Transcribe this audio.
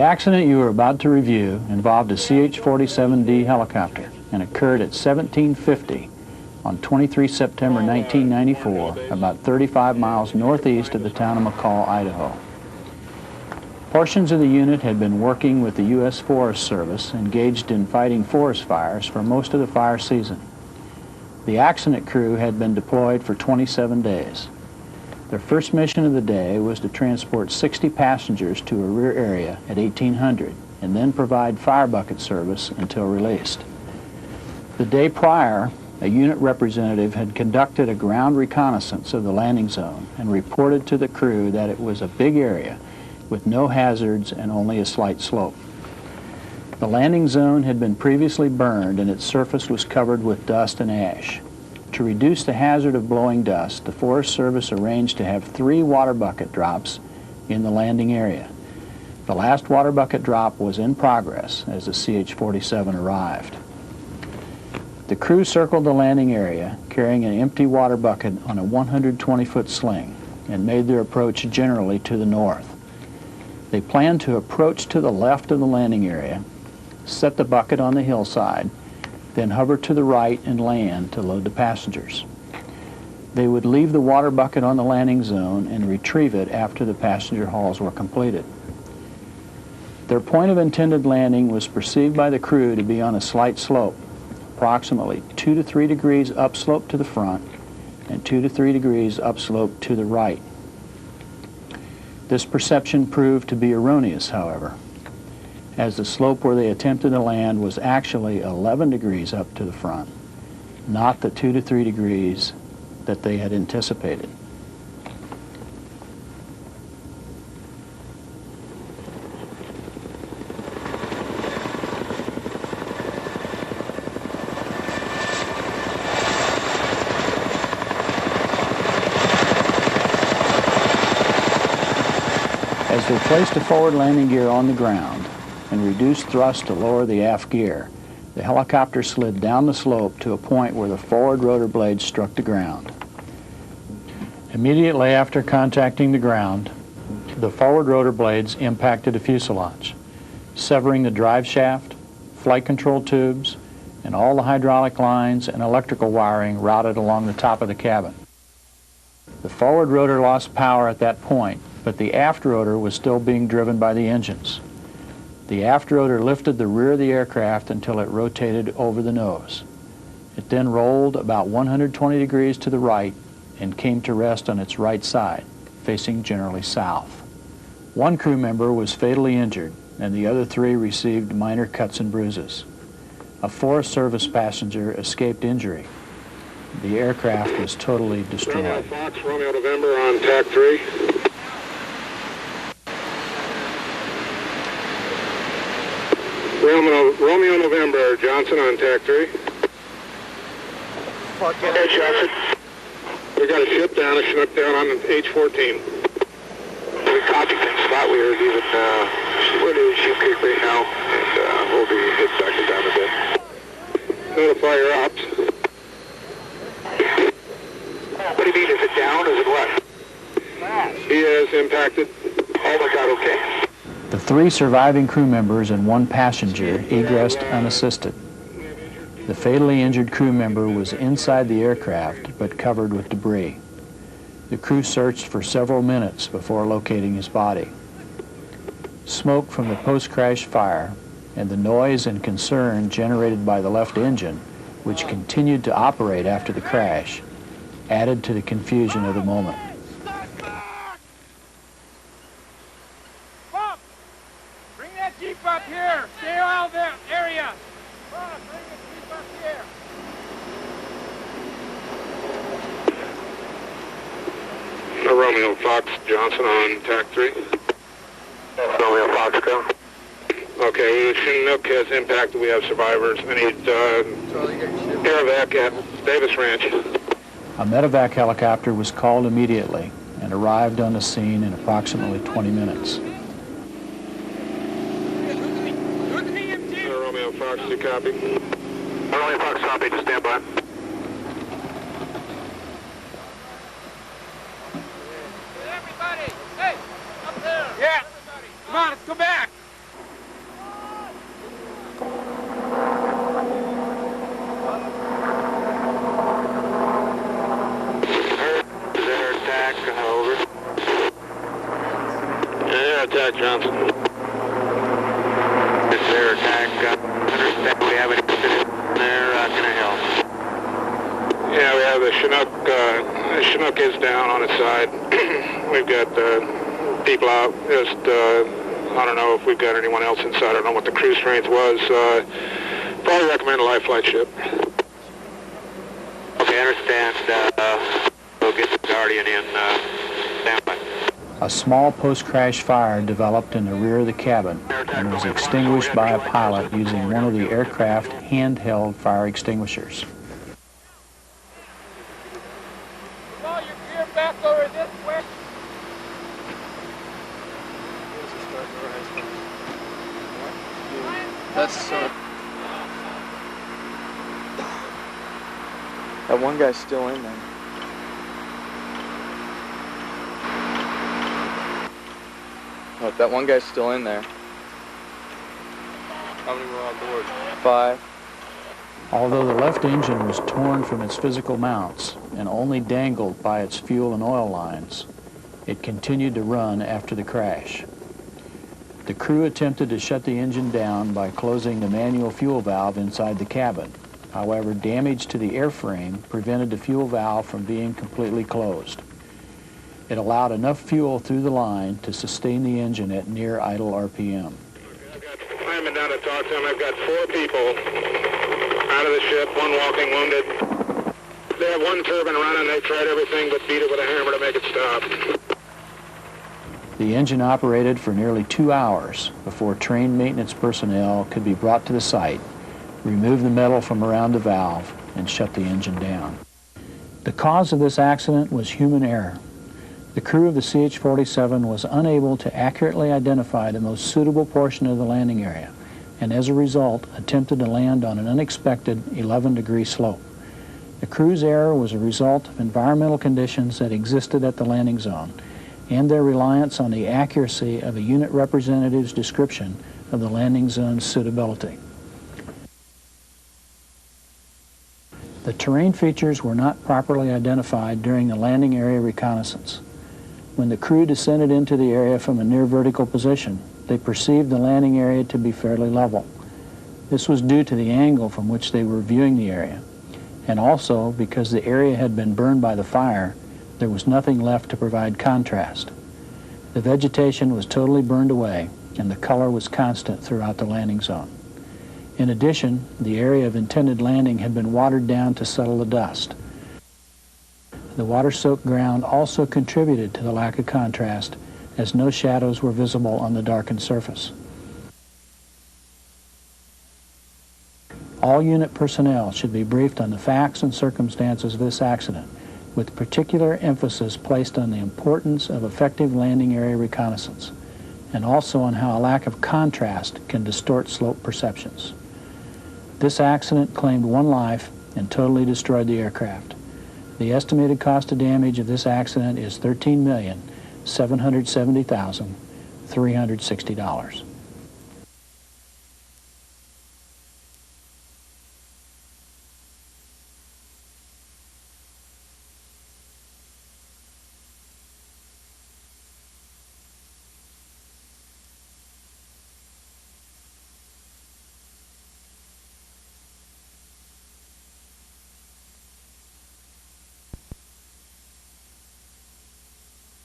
accident you are about to review involved a CH-47D helicopter and occurred at 1750 on 23 September 1994, about 35 miles northeast of the town of McCall, Idaho. Portions of the unit had been working with the U.S. Forest Service, engaged in fighting forest fires for most of the fire season. The accident crew had been deployed for 27 days. Their first mission of the day was to transport 60 passengers to a rear area at 1800 and then provide fire bucket service until released. The day prior, a unit representative had conducted a ground reconnaissance of the landing zone and reported to the crew that it was a big area with no hazards and only a slight slope. The landing zone had been previously burned and its surface was covered with dust and ash. To reduce the hazard of blowing dust, the Forest Service arranged to have 3 water bucket drops in the landing area. The last water bucket drop was in progress as the CH-47 arrived. The crew circled the landing area carrying an empty water bucket on a 120-foot sling and made their approach generally to the north. They planned to approach to the left of the landing area, set the bucket on the hillside, then hover to the right and land to load the passengers. They would leave the water bucket on the landing zone and retrieve it after the passenger hauls were completed. Their point of intended landing was perceived by the crew to be on a slight slope, approximately 2 to 3 degrees upslope to the front and 2 to 3 degrees upslope to the right. This perception proved to be erroneous, however, as the slope where they attempted to land was actually 11 degrees up to the front, not the 2 to 3 degrees that they had anticipated. As they placed the forward landing gear on the ground and reduced thrust to lower the aft gear, the helicopter slid down the slope to a point where the forward rotor blades struck the ground. Immediately after contacting the ground, the forward rotor blades impacted the fuselage, severing the drive shaft, flight control tubes, and all the hydraulic lines and electrical wiring routed along the top of the cabin. The forward rotor lost power at that point, but the aft rotor was still being driven by the engines. The aft rotor lifted the rear of the aircraft until it rotated over the nose. It then rolled about 120 degrees to the right and came to rest on its right side, facing generally south. One crew member was fatally injured, and the other 3 received minor cuts and bruises. A Forest Service passenger escaped injury. The aircraft was totally destroyed. Romeo Fox, Romeo November on TAC 3. Romeo November, Johnson on TAC 3. Okay, Johnson. We got a ship down, a Chinook down on H-14. We copy things about. We are leaving, we're leaving Sheep Creek right now, and we'll be heading back to down a bit. Notify your ops. What do you mean? Is it down? Is it what? He is impacted. Oh my God, okay. The 3 surviving crew members and 1 passenger egressed unassisted. The fatally injured crew member was inside the aircraft but covered with debris. The crew searched for several minutes before locating his body. Smoke from the post-crash fire and the noise and concern generated by the left engine, which continued to operate after the crash, added to the confusion of the moment. Bring that Jeep up here! Stay out of that area! Bob, bring the Jeep up here! Romeo Fox, Johnson on TAC 3. Romeo Fox, go. Okay, the Chinook has impacted. We have survivors. I need air evac at Davis Ranch. A medevac helicopter was called immediately and arrived on the scene in approximately 20 minutes. Romeo Fox, do you copy? Romeo Fox, copy, to stand by. Everybody! Hey! Up there! Yeah! Everybody. Come on, let's go back! attack, Johnson. This is air attack. Understand we have an incident there. Can I help? Yeah, we have the Chinook. The Chinook is down on its side. We've got people out. Just I don't know if we've got anyone else inside. I don't know what the crew strength was. Probably recommend a live flight ship. Okay, I understand. We'll get the Guardian in standby. A small post-crash fire developed in the rear of the cabin and was extinguished by a pilot using one of the aircraft handheld fire extinguishers. Roll your gear back over this way. That's that one guy's still in there. Look, that one guy's still in there. How many were on board? 5. Although the left engine was torn from its physical mounts and only dangled by its fuel and oil lines, it continued to run after the crash. The crew attempted to shut the engine down by closing the manual fuel valve inside the cabin. However, damage to the airframe prevented the fuel valve from being completely closed. It allowed enough fuel through the line to sustain the engine at near idle RPM. I've got firemen down to talk to him. I've got 4 people out of the ship, 1 walking wounded. They have 1 turbine running. They tried everything but beat it with a hammer to make it stop. The engine operated for nearly 2 hours before trained maintenance personnel could be brought to the site, remove the metal from around the valve, and shut the engine down. The cause of this accident was human error. The crew of the CH-47 was unable to accurately identify the most suitable portion of the landing area, and as a result attempted to land on an unexpected 11-degree slope. The crew's error was a result of environmental conditions that existed at the landing zone and their reliance on the accuracy of a unit representative's description of the landing zone's suitability. The terrain features were not properly identified during the landing area reconnaissance. When the crew descended into the area from a near vertical position, they perceived the landing area to be fairly level. This was due to the angle from which they were viewing the area, and also because the area had been burned by the fire, there was nothing left to provide contrast. The vegetation was totally burned away, and the color was constant throughout the landing zone. In addition, the area of intended landing had been watered down to settle the dust. The water-soaked ground also contributed to the lack of contrast, as no shadows were visible on the darkened surface. All unit personnel should be briefed on the facts and circumstances of this accident, with particular emphasis placed on the importance of effective landing area reconnaissance, and also on how a lack of contrast can distort slope perceptions. This accident claimed 1 life and totally destroyed the aircraft. The estimated cost of damage of this accident is $13,770,360.